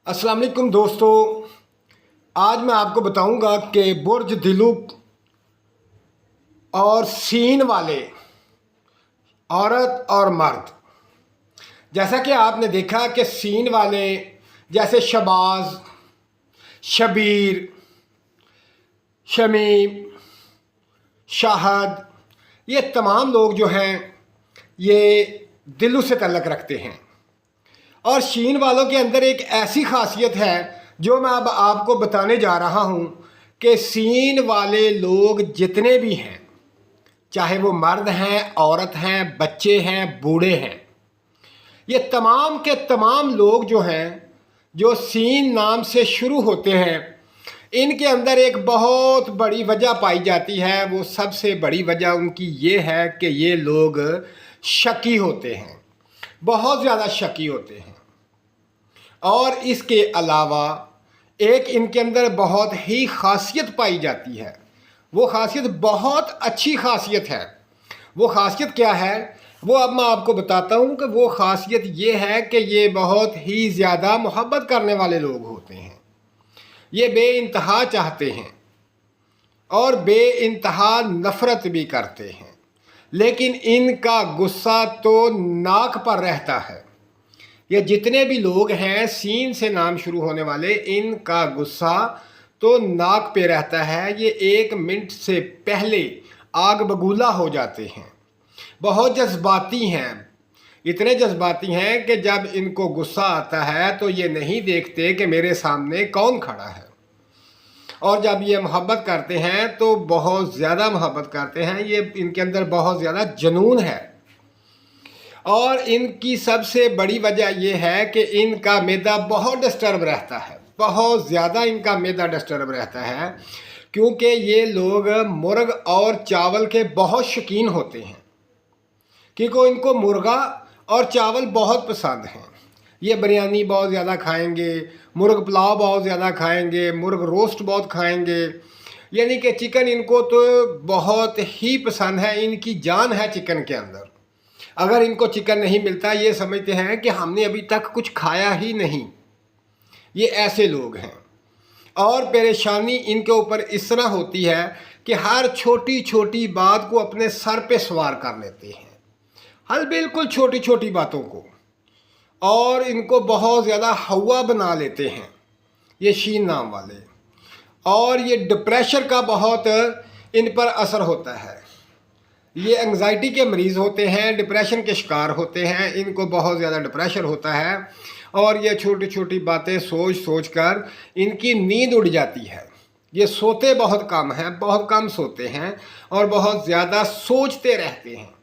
अस्सलाम वालेकुम दोस्तों, आज मैं आपको बताऊंगा कि बुर्ज दिलुक और सीन वाले औरत और मर्द। जैसा कि आपने देखा कि सीन वाले जैसे शबाज, शबीर, शमीम, शाहद, ये तमाम लोग जो हैं ये दिलु से तल्लक़ रखते हैं। और शीन वालों के अंदर एक ऐसी खासियत है जो मैं अब आपको बताने जा रहा हूँ कि सीन वाले लोग जितने भी हैं, चाहे वो मर्द हैं, औरत हैं, बच्चे हैं, बूढ़े हैं, ये तमाम के तमाम लोग जो हैं जो सीन नाम से शुरू होते हैं, इनके अंदर एक बहुत बड़ी वजह पाई जाती है। वो सबसे बड़ी वजह उनकी ये है कि ये लोग शकी होते हैं, बहुत ज़्यादा शकी होते हैं। और इसके अलावा एक इनके अंदर बहुत ही खासियत पाई जाती है। वो खासियत बहुत अच्छी खासियत है। वो खासियत क्या है वो अब मैं आपको बताता हूँ कि वो खासियत ये है कि ये बहुत ही ज़्यादा मोहब्बत करने वाले लोग होते हैं। ये बेइंतहा चाहते हैं और बेइंतहा नफ़रत भी करते हैं, लेकिन इनका गुस्सा तो नाक पर रहता है। ये जितने भी लोग हैं सीन से नाम शुरू होने वाले, इनका गुस्सा तो नाक पे रहता है। ये 1 मिनट से पहले आग बबूला हो जाते हैं। बहुत जज्बाती हैं, इतने जज्बाती हैं कि जब इनको गुस्सा आता है तो ये नहीं देखते कि मेरे सामने कौन खड़ा है। और जब ये मोहब्बत करते हैं तो बहुत ज़्यादा मोहब्बत करते हैं। ये इनके अंदर बहुत ज़्यादा जुनून है। और इनकी सबसे बड़ी वजह यह है कि इनका मैदा बहुत डिस्टर्ब रहता है, बहुत ज़्यादा इनका मैदा डिस्टर्ब रहता है, क्योंकि ये लोग मुर्ग और चावल के बहुत शौकीन होते हैं। क्योंकि इनको मुर्गा और चावल बहुत पसंद हैं। ये बिरयानी बहुत ज़्यादा खाएंगे, मुर्ग पुलाव बहुत ज़्यादा खाएंगे, मुर्ग रोस्ट बहुत खाएंगे, यानी कि चिकन इनको तो बहुत ही पसंद है। इनकी जान है चिकन के अंदर। अगर इनको चिकन नहीं मिलता ये समझते हैं कि हमने अभी तक कुछ खाया ही नहीं। ये ऐसे लोग हैं। और परेशानी इनके ऊपर इस तरह होती है कि हर छोटी छोटी बात को अपने सर पे सवार कर लेते हैं, हर बिल्कुल छोटी छोटी बातों को, और इनको बहुत ज़्यादा हवा बना लेते हैं ये शीन नाम वाले। और ये डिप्रेशन का बहुत इन पर असर होता है। ये एंग्जाइटी के मरीज़ होते हैं, डिप्रेशन के शिकार होते हैं, इनको बहुत ज़्यादा डिप्रेशन होता है। और ये छोटी छोटी बातें सोच सोच कर इनकी नींद उड़ जाती है। ये सोते बहुत कम हैं, बहुत कम सोते हैं और बहुत ज़्यादा सोचते रहते हैं।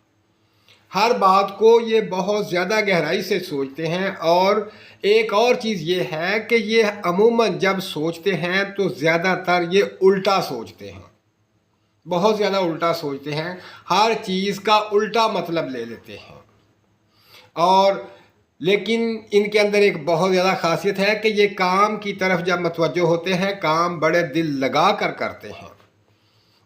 हर बात को ये बहुत ज़्यादा गहराई से सोचते हैं। और एक और चीज़ ये है कि ये अमूमन जब सोचते हैं तो ज़्यादातर ये उल्टा सोचते हैं, बहुत ज़्यादा उल्टा सोचते हैं, हर चीज़ का उल्टा मतलब ले लेते हैं। और लेकिन इनके अंदर एक बहुत ज़्यादा खासियत है कि ये काम की तरफ जब मतवज्जो होते हैं, काम बड़े दिल लगा कर करते हैं।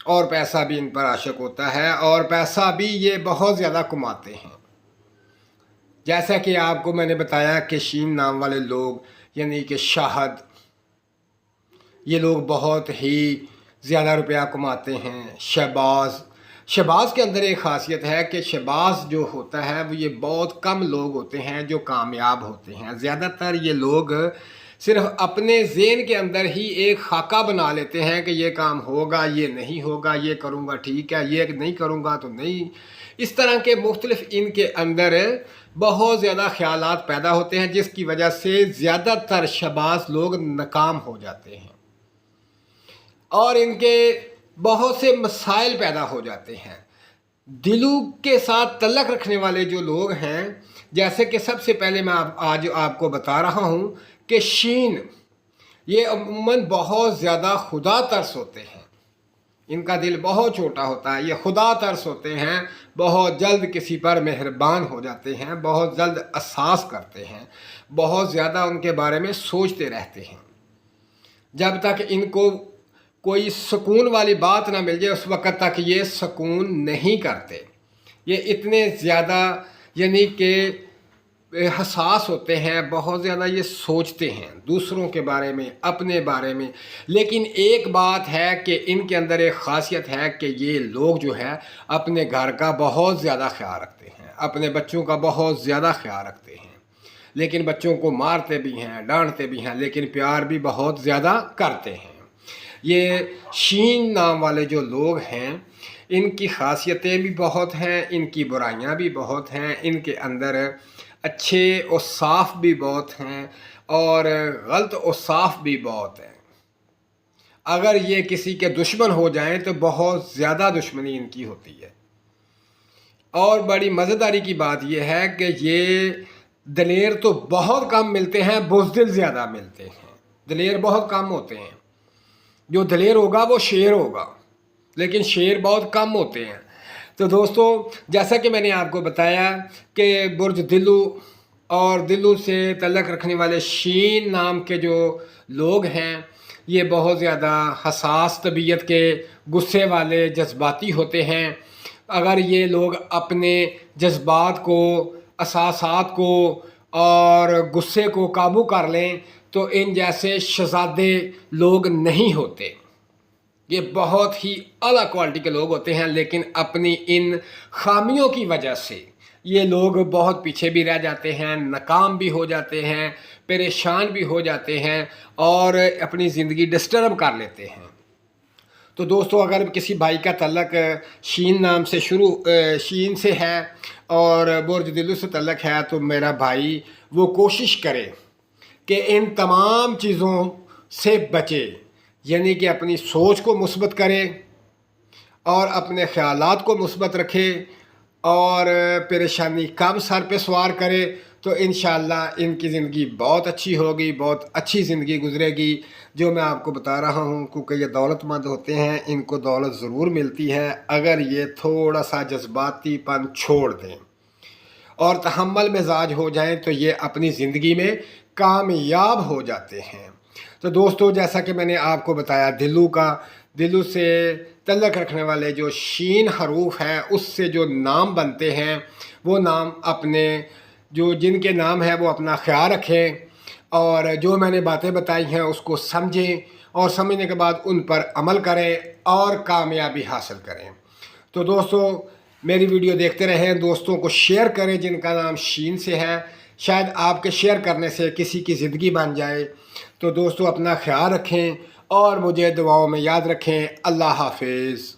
और पैसा भी इन पर आशिक होता है और पैसा भी ये बहुत ज़्यादा कमाते हैं। जैसा कि आपको मैंने बताया कि शीन नाम वाले लोग यानी कि शाहद, ये लोग बहुत ही ज़्यादा रुपया कमाते हैं। शहबाज के अंदर एक ख़ासियत है कि शहबाज जो होता है वो ये बहुत कम लोग होते हैं जो कामयाब होते हैं। ज़्यादातर ये लोग सिर्फ अपने ज़हन के अंदर ही एक खाका बना लेते हैं कि ये काम होगा, ये नहीं होगा, ये करूँगा ठीक है, ये नहीं करूँगा तो नहीं। इस तरह के मुख्तलिफ इनके अंदर बहुत ज़्यादा ख़यालात पैदा होते हैं, जिसकी वजह से ज़्यादातर शहबाज लोग नाकाम हो जाते हैं और इनके बहुत से मसाइल पैदा हो जाते हैं। दिलू के साथ तल्लक़ रखने वाले जो लोग हैं, जैसे कि सबसे पहले मैं आज आपको बता रहा हूँ कि शीन ये अमूमन बहुत ज़्यादा खुदा तरस होते हैं। इनका दिल बहुत छोटा होता है, ये खुदा तरस होते हैं, बहुत जल्द किसी पर मेहरबान हो जाते हैं, बहुत जल्द एहसास करते हैं, बहुत ज़्यादा उनके बारे में सोचते रहते हैं। जब तक इनको कोई सुकून वाली बात ना मिल जाए उस वक़्त तक ये सुकून नहीं करते। ये इतने ज़्यादा यानी कि حساس ہوتے ہیں، بہت زیادہ یہ سوچتے ہیں دوسروں کے بارے میں، اپنے بارے میں. لیکن ایک بات ہے کہ ان کے اندر ایک خاصیت ہے کہ یہ لوگ جو ہے اپنے گھر کا بہت زیادہ خیال رکھتے ہیں، اپنے بچوں کا بہت زیادہ خیال رکھتے ہیں. لیکن بچوں کو مارتے بھی ہیں، ڈانٹتے بھی ہیں، لیکن پیار بھی بہت زیادہ کرتے ہیں. یہ شین نام والے جو لوگ ہیں ان کی خاصیتیں بھی بہت ہیں، ان کی برائیاں بھی بہت ہیں، ان کے اندر اچھے اور صاف بھی بہت ہیں اور غلط اور صاف بھی بہت ہیں. اگر یہ کسی کے دشمن ہو جائیں تو بہت زیادہ دشمنی ان کی ہوتی ہے. اور بڑی مزیداری کی بات یہ ہے کہ یہ دلیر تو بہت کم ملتے ہیں، بزدل زیادہ ملتے ہیں. دلیر بہت کم ہوتے ہیں. جو دلیر ہوگا وہ شیر ہوگا، لیکن شیر بہت کم ہوتے ہیں. تو دوستو، جیسا کہ میں نے آپ کو بتایا کہ برج دلو اور دلو سے تعلق رکھنے والے شین نام کے جو لوگ ہیں یہ بہت زیادہ حساس طبیعت کے، غصے والے، جذباتی ہوتے ہیں. اگر یہ لوگ اپنے جذبات کو، احساسات کو اور غصے کو قابو کر لیں تو ان جیسے شہزادے لوگ نہیں ہوتے. یہ بہت ہی اعلیٰ کوالٹی کے لوگ ہوتے ہیں، لیکن اپنی ان خامیوں کی وجہ سے یہ لوگ بہت پیچھے بھی رہ جاتے ہیں، ناکام بھی ہو جاتے ہیں، پریشان بھی ہو جاتے ہیں اور اپنی زندگی ڈسٹرب کر لیتے ہیں. تو دوستو، اگر کسی بھائی کا تعلق شین نام سے شین سے ہے اور برج دلو سے تعلق ہے تو میرا بھائی وہ کوشش کرے کہ ان تمام چیزوں سے بچے، یعنی کہ اپنی سوچ کو مثبت کرے اور اپنے خیالات کو مثبت رکھے اور پریشانی کم سر پہ سوار کرے تو انشاءاللہ ان کی زندگی بہت اچھی ہوگی، بہت اچھی زندگی گزرے گی. جو میں آپ کو بتا رہا ہوں، کیونکہ یہ دولت مند ہوتے ہیں، ان کو دولت ضرور ملتی ہے اگر یہ تھوڑا سا جذباتی پن چھوڑ دیں اور تحمل مزاج ہو جائیں تو یہ اپنی زندگی میں کامیاب ہو جاتے ہیں. تو دوستو، جیسا کہ میں نے آپ کو بتایا دلو سے تعلق رکھنے والے جو شین حروف ہیں اس سے جو نام بنتے ہیں وہ نام اپنے جن کے نام ہیں وہ اپنا خیال رکھیں اور جو میں نے باتیں بتائی ہیں اس کو سمجھیں اور سمجھنے کے بعد ان پر عمل کریں اور کامیابی حاصل کریں. تو دوستو، میری ویڈیو دیکھتے رہیں، دوستوں کو شیئر کریں جن کا نام شین سے ہے، شاید آپ کے شیئر کرنے سے کسی کی زندگی بن جائے. تو دوستو، اپنا خیال رکھیں اور مجھے دعاؤں میں یاد رکھیں. اللہ حافظ.